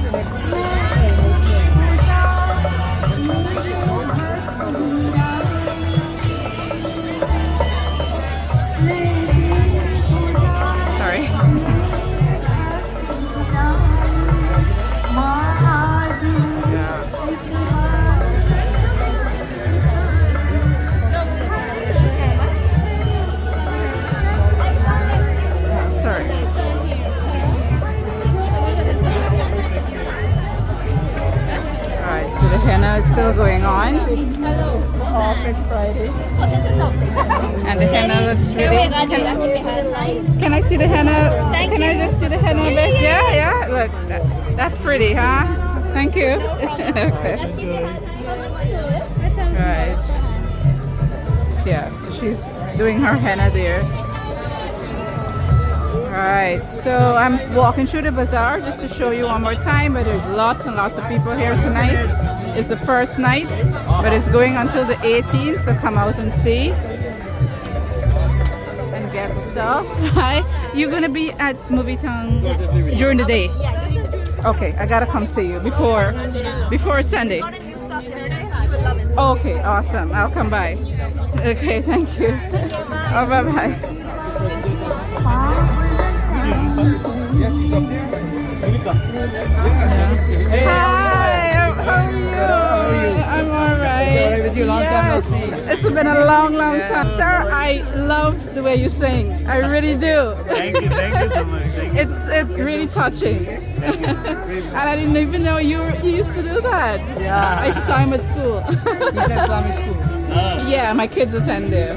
Is still going on. Off is Friday. And the henna looks really. Can I see the henna? Can I just see the henna a bit? Yeah, yeah. Look, that's pretty, huh? Thank you. Okay. Right. Yeah, so she's doing her henna there. Alright, so I'm walking through the bazaar just to show you one more time, but there's lots and lots of people here tonight. It's the first night, but it's going until the 18th, so come out and see and get stuff. Hi, you're gonna be at Movie Town during the day? Okay, I gotta come see you before Sunday. Okay, awesome. I'll come by. Okay, thank you. Oh, bye-bye. Hi, how are you? I'm alright. With you, long time no see. It's been a long time. Sir, I love the way you sing. I really do. Thank you so much. It's really touching. And I didn't even know you used to do that. Yeah. I saw him at school. He's at Islamic school. Yeah, my kids attend there.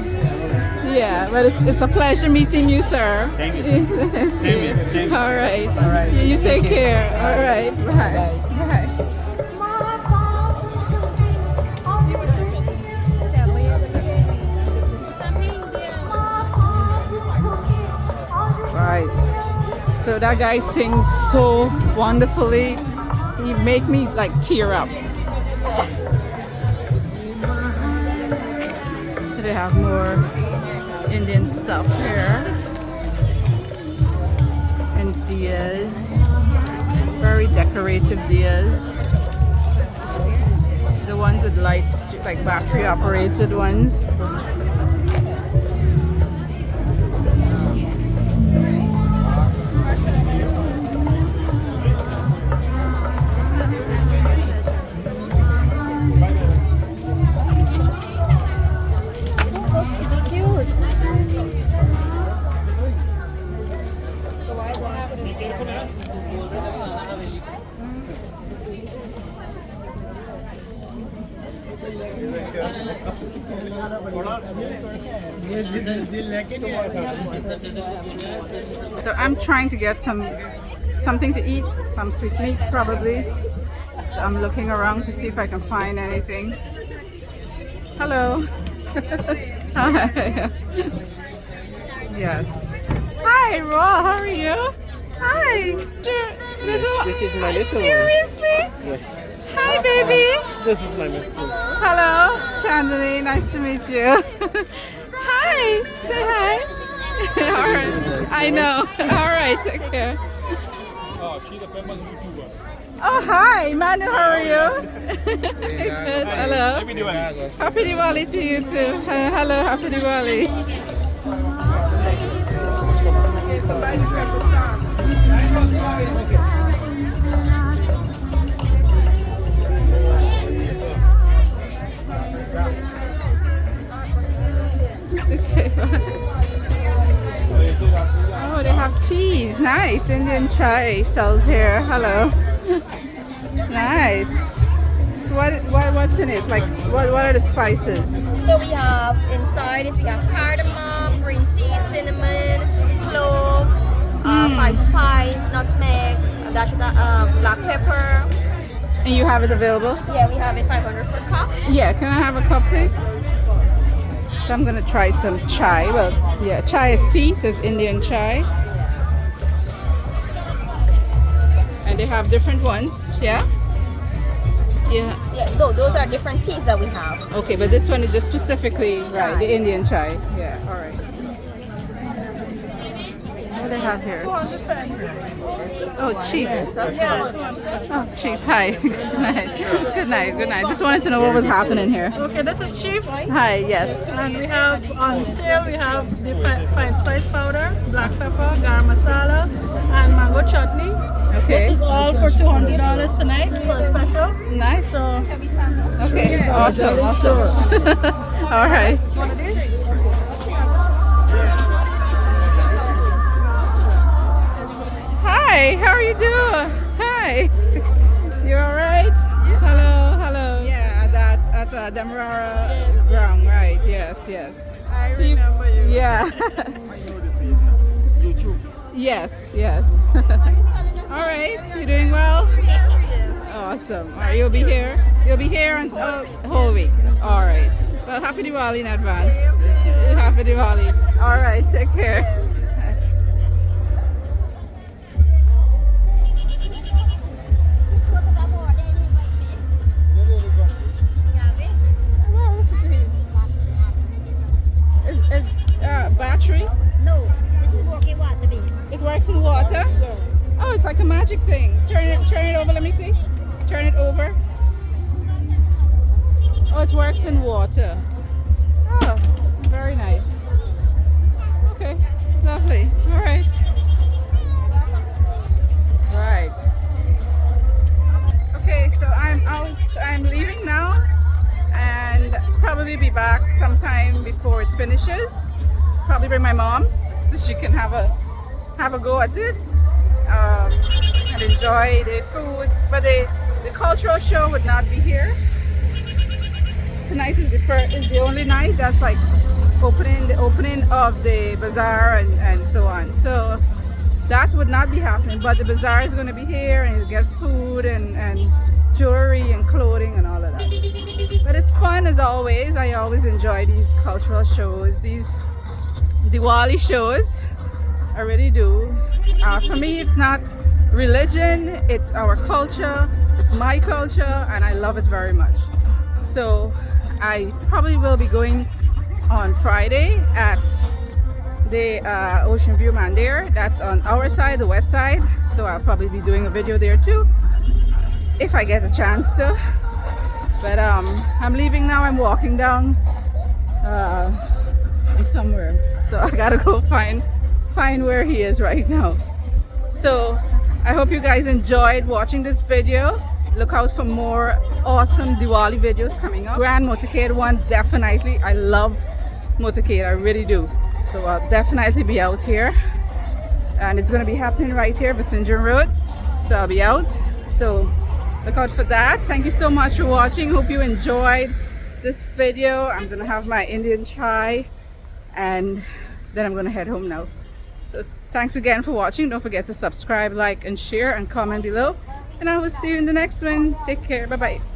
Yeah, but it's a pleasure meeting you, sir. Thank you. Same here. All right. All right. You take care. All right. Bye. Bye. Right. So that guy sings so wonderfully. He make me like tear up. So they have more Indian stuff here. And diyas. Very decorative diyas. The ones with lights, like battery operated ones. So I'm trying to get something to eat, some sweet meat probably. So I'm looking around to see if I can find anything. Hello. Hi. Yes. Hi, Raw. How are you? Hi. This is my little one. Seriously? Yes. Hi, baby. This is my little one. Hello, Chandani. Nice to meet you. Hi. Say hi. All right. I know. All right. Take care. Oh, hi, Manu. How are you? Good. Hello. Happy Diwali to you too. Hello. Happy Diwali. Oh, they have teas. Nice. Indian chai sells here. Hello. Nice. What's in it? Like, what are the spices? So we have inside it, we have cardamom, green tea, cinnamon, clove, 5 spice, nutmeg, a dash of black pepper. And you have it available? Yeah, we have it 500 per cup. Yeah, can I have a cup, please? So I'm gonna try some chai. Well, yeah, chai is tea, says Indian chai. And they have different ones, yeah? Yeah. Yeah, those are different teas that we have. Okay, but this one is just specifically, Chai. right, the Indian chai. Yeah, all right. What do they have here? Oh, cheap. Oh, cheap. Hi. Good night. Good night. Good night. Just wanted to know what was happening here. Okay, this is Chief. Hi, yes. And we have on sale, we have the 5 spice powder, black pepper, garam masala, and mango chutney. Okay. This is all for $200 tonight for a special. Nice. So, Okay, awesome. Awesome. All right. one of these. Hi, how are you doing? Hi. You all right? Hello, hello. Yeah, at Demerara Ground, right? Yes, yes. I remember you. Yeah. YouTube. Yes, yes. All right, you doing well? Yes, yes. Awesome. All right, you'll be here. You'll be here on the whole week. All right. Well, happy Diwali in advance. Happy Diwali. All right, take care. Is battery? No, this is working water bean. It works in water? Yeah. Oh, it's like a magic thing. Turn it over. Let me see. Turn it over. Oh, it works in water. Oh, very nice. Okay, lovely. All right. Right. Okay, so I'm out. I'm leaving now, and probably be back sometime before it finishes. Probably bring my mom so she can have a go at it. And enjoy the foods, but the cultural show would not be here. Tonight is the only night that's like the opening of the bazaar and so on. So that would not be happening, but the bazaar is going to be here, and you get food and jewelry and clothing and all of that. But it's fun as always. I always enjoy these cultural shows, these Diwali shows. I really do. For me, it's not religion, it's our culture, it's my culture, and I love it very much. So I probably will be going on Friday at the Ocean View Mandir. That's on our side, the west side. So I'll probably be doing a video there too, if I get a chance to. But I'm leaving now. I'm walking down somewhere. So I gotta go find where he is right now. So I hope you guys enjoyed watching this video. Look out for more awesome Diwali videos coming up. Grand Motorcade one, definitely. I love motorcade, I really do. So I'll definitely be out here, and it's going to be happening right here, Vicinjon Road. So I'll be out. So look out for that. Thank you so much for watching. Hope you enjoyed this video. I'm gonna have my Indian chai and then I'm gonna head home now. So thanks again for watching. Don't forget to subscribe, like, and share, and comment below. And I will see you in the next one. Take care. Bye bye.